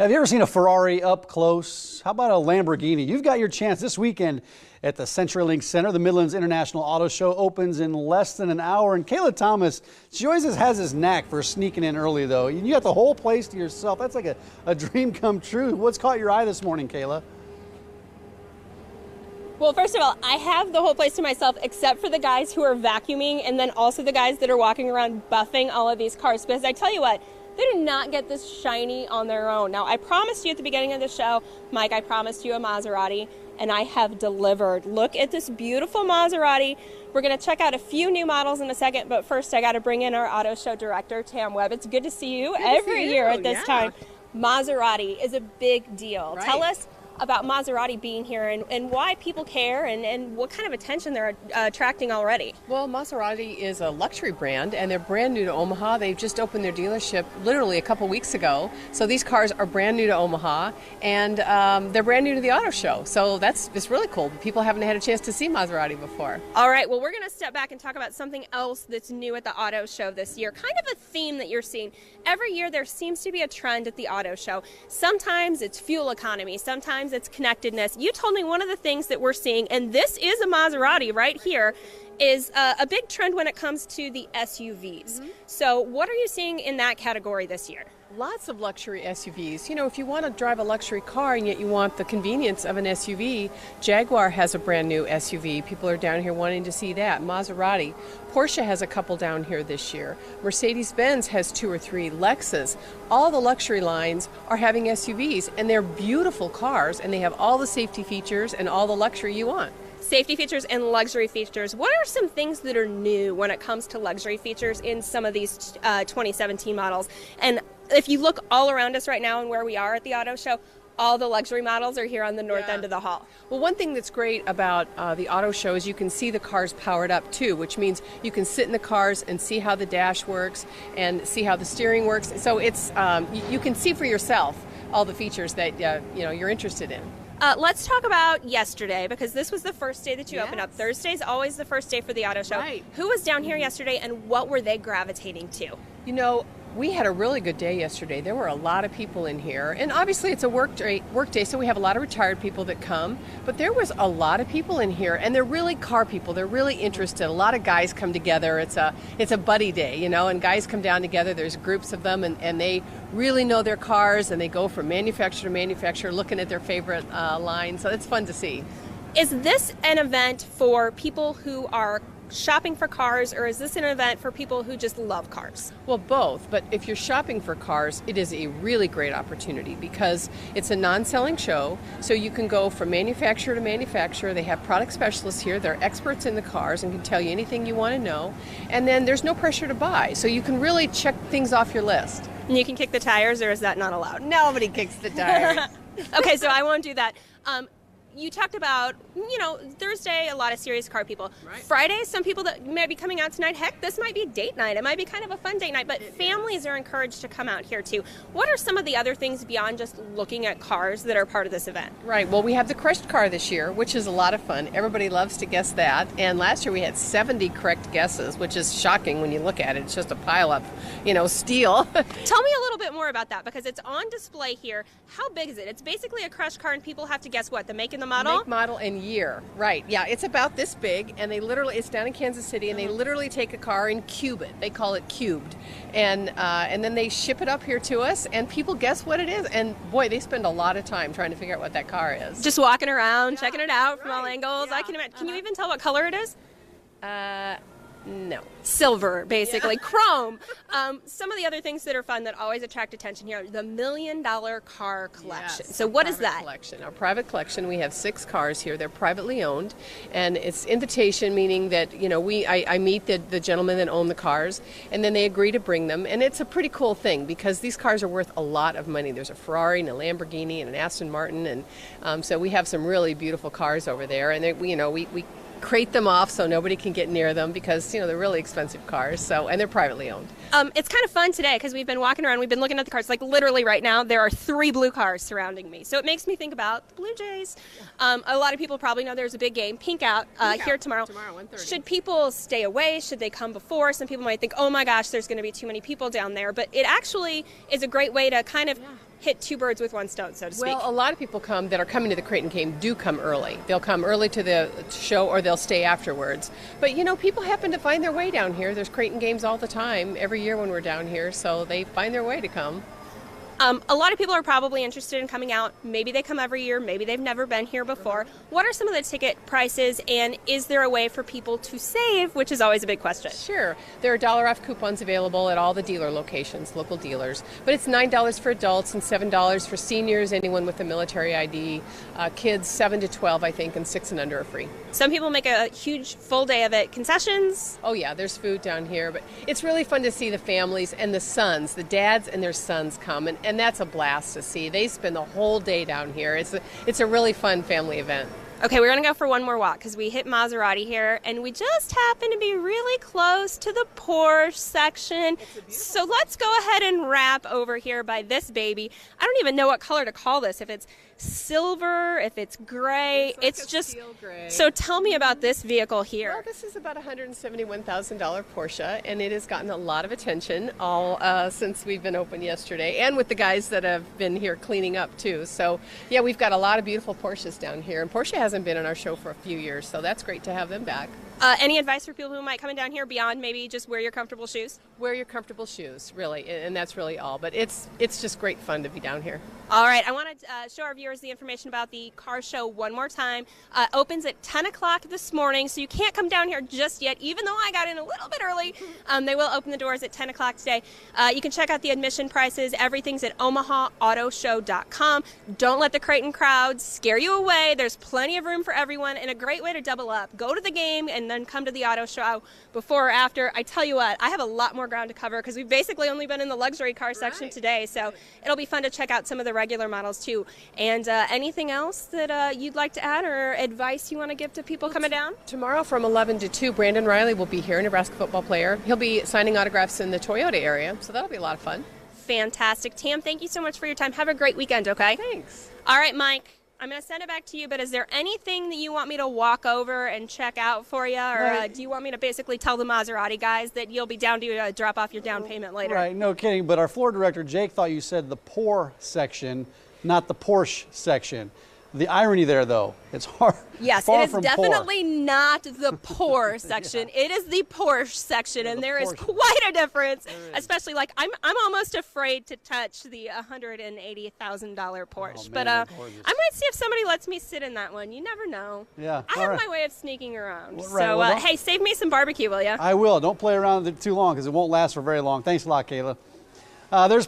Have you ever seen a Ferrari up close? How about a Lamborghini? You've got your chance this weekend at the CenturyLink Center. The Midlands International Auto Show opens in less than an hour. And Kayla Thomas, she always has this knack for sneaking in early, though. You got the whole place to yourself. That's like a dream come true. What's caught your eye this morning, Kayla? Well, first of all, I have the whole place to myself except for the guys who are vacuuming and then also the guys that are walking around buffing all of these cars. Because I tell you what, they do not get this shiny on their own. Now, I promised you at the beginning of the show, Mike, I promised you a Maserati, and I have delivered. Look at this beautiful Maserati. We're going to check out a few new models in a second, but first I got to bring in our auto show director, Tam Webb. It's good to see you every year at this time. Maserati is a big deal. Right. Tell us about Maserati being here and why people care and what kind of attention they're attracting already. Well, Maserati is a luxury brand, and they're brand new to Omaha. They've just opened their dealership literally a couple weeks ago. So these cars are brand new to Omaha, and they're brand new to the auto show. So it's really cool. People haven't had a chance to see Maserati before. All right, well, we're going to step back and talk about something else that's new at the auto show this year. Kind of a theme that you're seeing. Every year there seems to be a trend at the auto show. Sometimes it's fuel economy. Sometimes it's connectedness. You told me one of the things that we're seeing, and this is a Maserati right here, is a big trend when it comes to the SUVs. So what are you seeing in that category this year? Lots of luxury SUVs. You know, if you want to drive a luxury car and yet you want the convenience of an SUV, Jaguar has a brand new SUV. People are down here wanting to see that. Maserati. Porsche has a couple down here this year. Mercedes-Benz has 2 or 3. Lexus. All the luxury lines are having SUVs, and they're beautiful cars, and they have all the safety features and all the luxury you want. Safety features and luxury features. What are some things that are new when it comes to luxury features in some of these 2017 models? And if you look all around us right now and where we are at the auto show, all the luxury models are here on the north end of the hall. Well, one thing that's great about the auto show is you can see the cars powered up too, which means you can sit in the cars and see how the dash works and see how the steering works. So it's you can see for yourself all the features that you're interested in. Let's talk about yesterday, because this was the first day that you opened up. Thursday's always the first day for the auto show. Right. Who was down here yesterday, and what were they gravitating to? You know, we had a really good day yesterday. There were a lot of people in here, and obviously it's a work day, so we have a lot of retired people that come, but there was a lot of people in here, and they're really car people. They're really interested. A lot of guys come together. It's a buddy day, and guys come down together. There's groups of them, and they really know their cars, and they go from manufacturer to manufacturer looking at their favorite line, so it's fun to see. Is this an event for people who are shopping for cars, or is this an event for people who just love cars? Well, both, but if you're shopping for cars, it is a really great opportunity because it's a non-selling show, so you can go from manufacturer to manufacturer. They have product specialists here. They're experts in the cars and can tell you anything you want to know, and then there's no pressure to buy, so you can really check things off your list. And you can kick the tires, or is that not allowed? Nobody kicks the tires. Okay, so I won't do that. You talked about, Thursday, a lot of serious car people. Right. Friday, some people that may be coming out tonight. Heck, this might be date night. It might be kind of a fun date night, but families are encouraged to come out here too. What are some of the other things beyond just looking at cars that are part of this event? Right. Well, we have the crushed car this year, which is a lot of fun. Everybody loves to guess that. And last year we had 70 correct guesses, which is shocking when you look at it. It's just a pile of, steel. Tell me a little bit more about that, because it's on display here. How big is it? It's basically a crushed car, and people have to guess what? The make and the model? Make, model, and year. Right. Yeah, it's about this big, and it's down in Kansas City, and they literally take a car and cube it. They call it cubed. And then they ship it up here to us, and people guess what it is. And boy, they spend a lot of time trying to figure out what that car is. Just walking around, checking it out from all angles. Yeah. I can imagine. Can you even tell what color it is? No. Silver, basically. Chrome. Some of the other things that are fun that always attract attention here, the $1 Million Car Collection. Yes, So what is private that? Collection. Our private collection, we have 6 cars here. They're privately owned, and it's invitation, meaning that, I meet the gentlemen that own the cars, and then they agree to bring them, and it's a pretty cool thing because these cars are worth a lot of money. There's a Ferrari and a Lamborghini and an Aston Martin, and so we have some really beautiful cars over there, and we crate them off so nobody can get near them because they're really expensive cars, and they're privately owned. It's kind of fun today because we've been walking around, we've been looking at the cars. Like literally right now there are 3 blue cars surrounding me, so it makes me think about the Blue Jays. A lot of people probably know there's a big game, Pink Out, here tomorrow. 1:30. Should people stay away? Should they come before? Some people might think, oh my gosh, there's going to be too many people down there, but it actually is a great way to kind of hit two birds with one stone, so to speak? Well, a lot of people that are coming to the Creighton game do come early. They'll come early to the show or they'll stay afterwards. But, people happen to find their way down here. There's Creighton games all the time, every year when we're down here, so they find their way to come. A lot of people are probably interested in coming out. Maybe they come every year. Maybe they've never been here before. What are some of the ticket prices, and is there a way for people to save, which is always a big question? Sure. There are dollar off coupons available at all the dealer locations, local dealers. But it's $9 for adults and $7 for seniors, anyone with a military ID. Kids 7 to 12, I think, and 6 and under are free. Some people make a huge full day of it. Concessions? Oh, yeah, there's food down here. But it's really fun to see the families and the sons, the dads and their sons come. And that's a blast to see. They spend the whole day down here. It's a really fun family event. Okay, we're going to go for one more walk because we hit Maserati here, and we just happen to be really close to the Porsche section. So let's go ahead and wrap over here by this baby. I don't even know what color to call this, if it's silver, if it's gray. It's just steel gray. So tell me about this vehicle here. Well, this is about a $171,000 Porsche, and it has gotten a lot of attention all since we've been open yesterday, and with the guys that have been here cleaning up too. So yeah, we've got a lot of beautiful Porsches down here, and Porsche hasn't been in our show for a few years, so that's great to have them back. Any advice for people who might come down here beyond maybe just wear your comfortable shoes? Wear your comfortable shoes, really, and that's really all. But it's just great fun to be down here. All right, I want to show our viewers the information about the car show one more time. Opens at 10 o'clock this morning, so you can't come down here just yet, even though I got in a little bit early. They will open the doors at 10 o'clock today. You can check out the admission prices. Everything's at OmahaAutoShow.com. Don't let the Creighton crowds scare you away. There's plenty of room for everyone and a great way to double up. Go to the game and then come to the auto show before or after. I tell you what, I have a lot more ground to cover because we've basically only been in the luxury car section today, so it'll be fun to check out some of the regular models too. And anything else that you'd like to add or advice you want to give to people coming down? Tomorrow from 11 to 2, Brandon Riley will be here, a Nebraska football player. He'll be signing autographs in the Toyota area, so that'll be a lot of fun. Fantastic. Tam, thank you so much for your time. Have a great weekend, okay? Thanks. All right, Mike. I'm going to send it back to you, but is there anything that you want me to walk over and check out for you? Or do you want me to basically tell the Maserati guys that you'll be down to drop off your down payment later? Right, no kidding. But our floor director, Jake, thought you said the poor section, not the Porsche section. The irony there, though, it's hard. Yes, it is definitely not the poor section. Yeah. It is the Porsche section, and there is quite a difference. Especially, like, I'm almost afraid to touch the $180,000 Porsche. Oh, but I might see if somebody lets me sit in that one. You never know. Yeah, I have my way of sneaking around. Well, so, hey, save me some barbecue, will you? I will. Don't play around with it too long because it won't last for very long. Thanks a lot, Kayla. There's